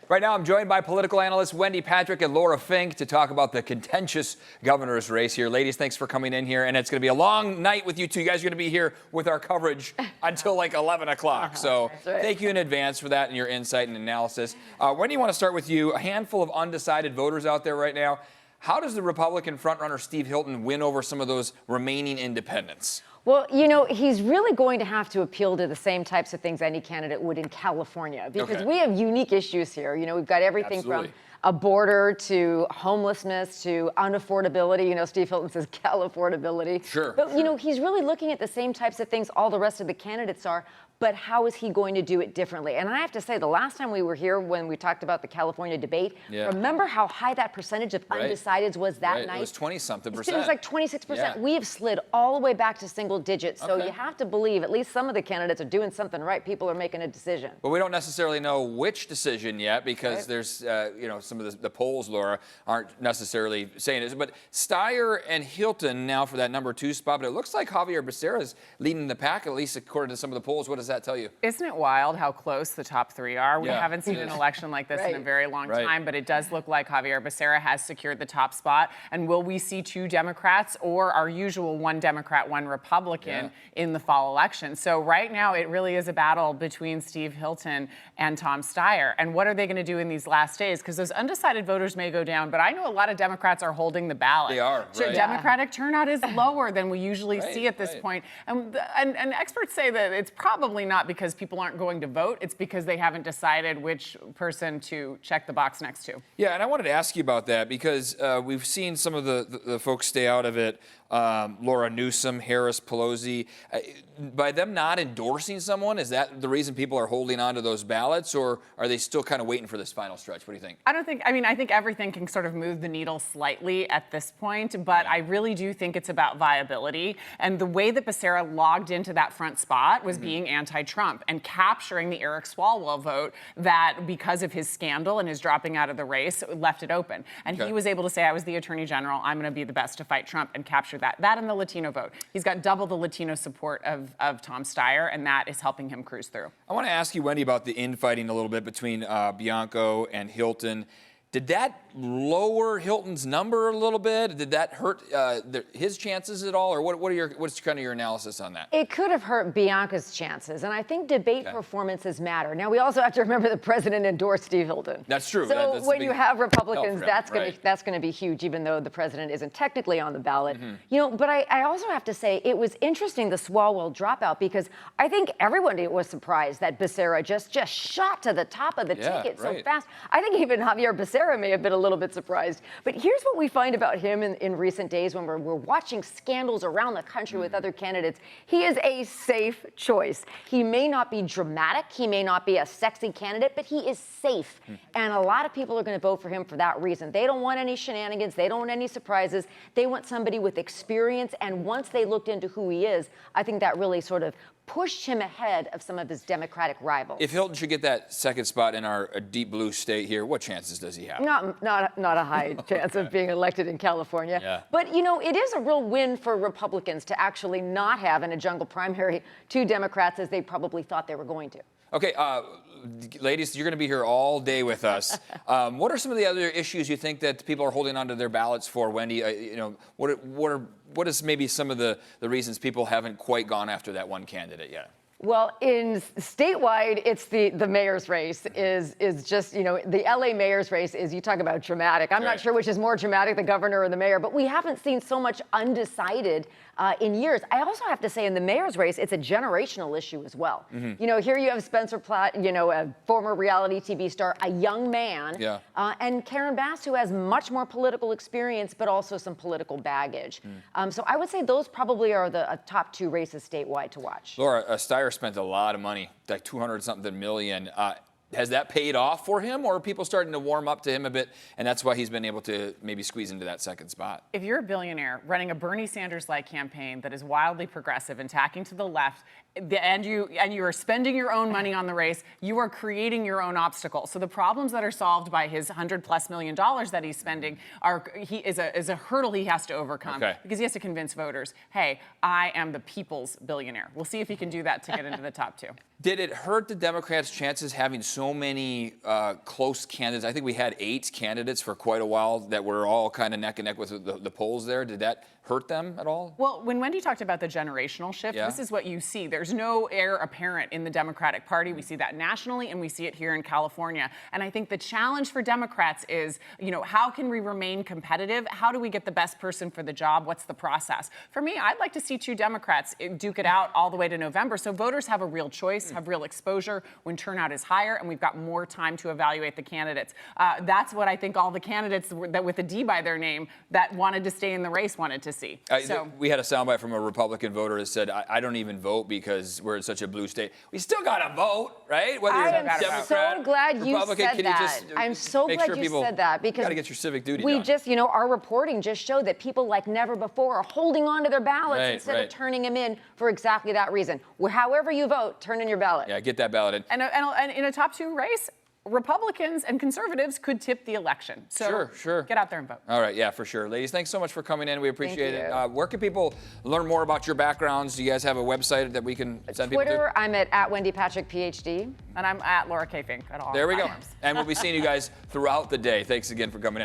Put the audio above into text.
Right now, I'm joined by political analysts Wendy, Patrick, and Laura Fink to talk about the contentious governor's race here. Ladies, thanks for coming in here. And it's going to be a long night with you two. You guys are going to be here with our coverage until like 11 o'clock. So thank you in advance for that and your insight and analysis. Wendy, I want to start with you. A handful of undecided voters out there right now. How does the Republican frontrunner Steve Hilton win over some of those remaining independents? Well, you know, he's really going to have to appeal to the same types of things any candidate would in California, because we have unique issues here. You know, we've got everything from a border to homelessness to unaffordability. You know, Steve Hilton says Californiability. But, you know, he's really looking at the same types of things all the rest of the candidates are. But how is he going to do it differently? And I have to say, the last time we were here when we talked about the California debate, remember how high that percentage of undecideds was that night? It was 20-something%. It was like 26%. We have slid all the way back to single digits. So you have to believe at least some of the candidates are doing something right. People are making a decision. But we don't necessarily know which decision yet, because there's, you know, some of the polls, Laura, aren't necessarily saying it. But Steyer and Hilton now for that number 2 spot. But it looks like Javier Becerra is leading the pack, at least according to some of the polls. What does that tell you? Isn't it wild how close the top 3 are? We haven't seen an election like this in a very long time, but it does look like Javier Becerra has secured the top spot. And will we see 2 Democrats or our usual 1 Democrat, 1 Republican in the fall election? So right now it really is a battle between Steve Hilton and Tom Steyer. And what are they going to do in these last days? Because those undecided voters may go down, but I know a lot of Democrats are holding the ballot. They are, So Democratic turnout is lower than we usually see at this point. And experts say that it's probably not because people aren't going to vote. It's because they haven't decided which person to check the box next to. Yeah, and I wanted to ask you about that because we've seen some of the folks stay out of it. Laura Newsom, Harris, Pelosi. By them not endorsing someone, is that the reason people are holding on to those ballots, or are they still kind of waiting for this final stretch? What do you think? I think everything can sort of move the needle slightly at this point, but I really do think it's about viability. And the way that Becerra logged into that front spot was being anti-Trump and capturing the Eric Swalwell vote that, because of his scandal and his dropping out of the race, left it open. And he was able to say, I was the Attorney General, I'm going to be the best to fight Trump, and capture that and the Latino vote. He's got double the Latino support of Tom Steyer, and that is helping him cruise through. I want to ask you, Wendy, about the infighting a little bit between Bianco and Hilton. Did that lower Hilton's number a little bit? Did that hurt his chances at all? Or what's kind of your analysis on that? It could have hurt Bianca's chances. And I think debate performances matter. Now, we also have to remember the president endorsed Steve Hilton. That's true. So when you have Republicans, that's going to be huge, even though the president isn't technically on the ballot. You know, but I also have to say it was interesting, the Swalwell dropout, because I think everyone was surprised that Becerra just shot to the top of the ticket so fast. I think even Javier Becerra may have been a little bit surprised. But here's what we find about him in recent days when we're watching scandals around the country with other candidates. He is a safe choice. He may not be dramatic. He may not be a sexy candidate, but he is safe. And a lot of people are going to vote for him for that reason. They don't want any shenanigans. They don't want any surprises. They want somebody with experience. And once they looked into who he is, I think that really sort of pushed him ahead of some of his Democratic rivals. If Hilton should get that second spot in our deep blue state here, what chances does he have? Not a high chance of being elected in California. But, you know, it is a real win for Republicans to actually not have in a jungle primary 2 Democrats as they probably thought they were going to. Okay, ladies, you're going to be here all day with us. What are some of the other issues you think that people are holding onto their ballots for, Wendy? You know, what is maybe some of the reasons people haven't quite gone after that one candidate yet? Well, in statewide, it's the mayor's race is just, you know, the LA mayor's race is, you talk about dramatic. I'm not sure which is more dramatic, the governor or the mayor, but we haven't seen so much undecided in years. I also have to say in the mayor's race, it's a generational issue as well. You know, here you have Spencer Platt, you know, a former reality TV star, a young man, and Karen Bass, who has much more political experience, but also some political baggage. So I would say those probably are the top 2 races statewide to watch. Laura, Steyer spent a lot of money, like 200-something million. Has that paid off for him, or are people starting to warm up to him a bit, and that's why he's been able to maybe squeeze into that second spot? If you're a billionaire running a Bernie Sanders-like campaign that is wildly progressive and tacking to the left, and you are spending your own money on the race, you are creating your own obstacle. So the problems that are solved by his $100+ million that he's spending is a hurdle he has to overcome, because he has to convince voters, hey, I am the people's billionaire. We'll see if he can do that to get into the top 2. Did it hurt the Democrats' chances having so many close candidates? I think we had 8 candidates for quite a while that were all kind of neck and neck with the polls there. Did that hurt them at all? Well, when Wendy talked about the generational shift, this is what you see. There's no heir apparent in the Democratic Party. We see that nationally, and we see it here in California. And I think the challenge for Democrats is, how can we remain competitive? How do we get the best person for the job? What's the process? For me, I'd like to see 2 Democrats duke it out all the way to November, so voters have a real choice, have real exposure when turnout is higher, and we've got more time to evaluate the candidates. That's what I think all the candidates that with a D by their name that wanted to stay in the race wanted to see. We had a soundbite from a Republican voter that said, I don't even vote because we're in such a blue state. We still got to vote, right? Whether you're Democrat, so glad you said that. I'm so glad you said that, because you got to get your civic duty we done. just, our reporting just showed that people like never before are holding on to their ballots instead of turning them in for exactly that reason. However you vote, turn in your ballot. Yeah, get that ballot in. And in a top 2 race, Republicans and conservatives could tip the election. So sure. Get out there and vote. All right, yeah, for sure. Ladies, thanks so much for coming in. We appreciate it. Where can people learn more about your backgrounds? Do you guys have a website that we can send people to? Twitter, I'm at Wendy Patrick, PhD. And I'm at Laura K. Fink at all There we go. platforms. And we'll be seeing you guys throughout the day. Thanks again for coming in.